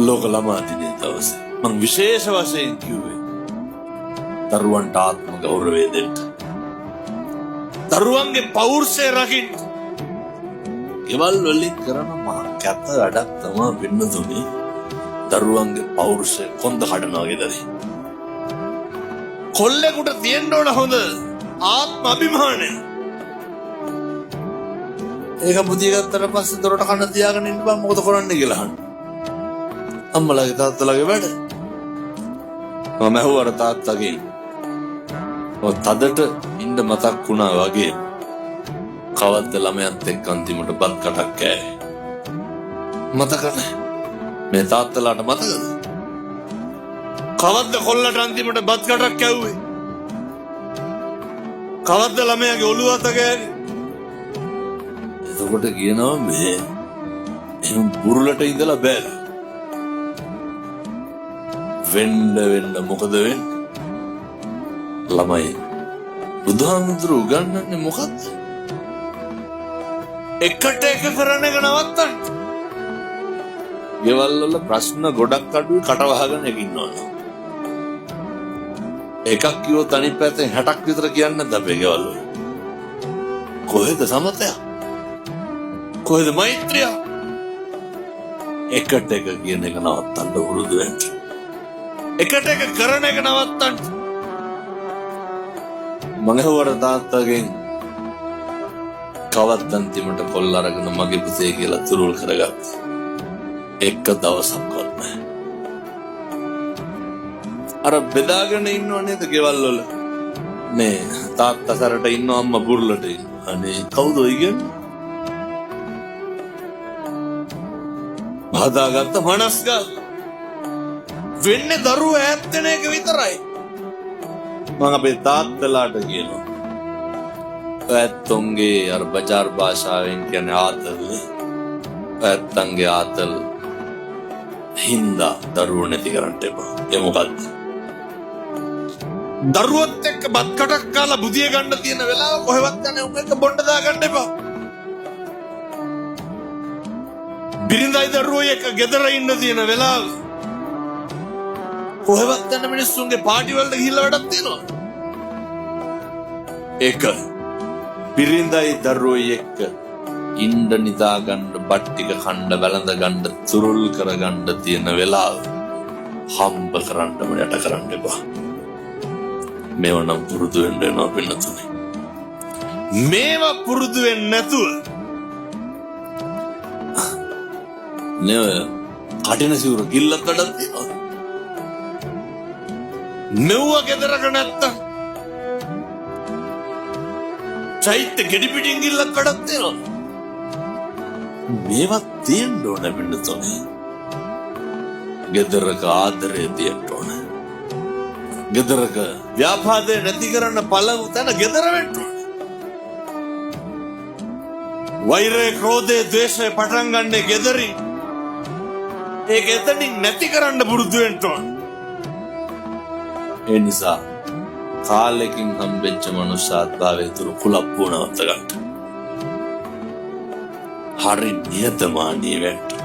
ලෝක ළමා දිනේ දවසේ මං විශේෂ වශයෙන් කිව්වේ දරුවන්ට ආත්ම ගෞරවය දෙන්න. දරුවන්ගේ පෞරුෂය රකින්න. ගෙවල් වලින් කරන මහා කැත වැඩක් තමයි වෙන්න දුන්නේ. දරුවන්ගේ පෞරුෂය කොන්ද කඩනවා වගේද? කොල්ලෙකුට තියෙන්න ඕන හොඳ ආත්ම අභිමානය. ඒක බුදිය ගත්තට පස්සේ දොරට කන තියාගෙන ඉන්න බෑ මොකද කරන්නේ කියලා අහන්න. අම්මලාගේ තාත්තලාගේ වැඩ. මම ඇහුවර තාත්තගේ ඔය තදට ඉන්න මතක් වුණා වගේ කවද්ද ළමයාත් එක්ක අන්තිමට බත් කටක් කෑවේ. මතක නැහැ. මේ තාත්තලාට මතකද? කවද්ද කොල්ලට අන්තිමට බත් කටක් කැව්වේ? කවද්ද ළමයාගේ ඔළුව අත ගෑවේ? එතකොට කියනවා මේ එහෙම බුරුලට ඉඳලා බෑ. වෙන්න මොකද වෙන්නේ? ළමයි බුදුහාමුදුරු උගන්වන්නේ මොකද්ද? එකට එක කරන එක නවත්තන්න. ගෙවල් වල ප්‍රශ්න ගොඩක් අඩුයි කට වහගෙන ඉන්නවා. එකක් කිව්වොත් අනිත් පැත්තෙන් 60ක් විතර කියන්නේ නැද්ද අපේ ගෙවල් වල? කොහෙද සමතය? කොහෙද මෛත්‍රිය? එකට එක කියන එක නවත්තන්න උරුදු වෙන්න. එකට එක කරන එක නවත්තන්න. මම හවර තාත්තගෙන් කවද්ද අන්තිමට කොල්ල අරගෙන මගේ පුතේ කියලා තුරුල් කරගත්තා. එක දවසක්වත් නැහැ. අර බෙදාගෙන ඉන්නව නේද ගෙවල් වල? මේ තාත්තා සරට ඉන්නව අම්මා බුරුලට ඉන්නව. අනේ කවුද ඔය කියන්නේ? හදාගත්ත මනස්ගත වෙන්නේ දරුවෝ ඈත් වෙන එක විතරයි. මම අපේ තාත්තලාට කියනවා ඇත්තොන්ගේ අර බජාර් භාෂාවෙන් කියන්නේ ආතල්. ඇත්තන්ගේ ආතල් හින්දා දරුවෝ නැති කරන්න එපා. ඒ මොකද්ද? දරුවොත් එක්ක බත් කටක් කාලා බුදිය ගන්න තියෙන වෙලාව කොහෙවත් යන්නේ උන් එක්ක බොණ්ඩ දා ගන්න එපා. බිරිඳයි දරුවෝ එක්ක ගෙදර ඉන්න තියෙන වෙලාව කොහෙවත් යන මිනිස්සුන්ගේ පාටි වලට ගිහිල්ලා වැඩක් තියෙනවා. ඒක බිරිඳයි දරුවෝ එක්ක ඉන්න නිදා ගන්න බත් ටික කන්න වැළඳ ගන්න තුරුල් කර ගන්න තියෙන වෙලාව හම්බ කරන්නම යට කරන්න එපා. මේව නම් පුරුදු වෙන්න වෙනවා පින්නතුනේ. මේවා පුරුදු වෙන්නේ නැතුව නේ කටින සිවුර ගිල්ලක් වැඩක් තියෙනවා. මෙව්ව ගෙදරක නැත්තම් චෛත්‍ය ගෙඩි පිටින් ගිල්ලක් වැඩක් තියෙනවා. මේවා තියෙන්න ඕන පින්නතුනේ. ගෙදරක ආදරය තියෙන්න ඕන. ගෙදරක ව්‍යාපාදේ නැති කරන්න පළමු තැන ගෙදර වෙන්න ඕන. වෛරය, ක්‍රෝධය, ද්වේෂය පටන් ගන්නේ ගෙදරින්. ඒක එතනින් නැති කරන්න පුරුදු වෙන්න ඕන. ඒ නිසා කාලෙකින් හම්බෙච්ච මනුෂ්‍යාත්භාවය තුරු කුලප්පුව නවත්ත ගන්න. හරි නියතමානී වෙන්න.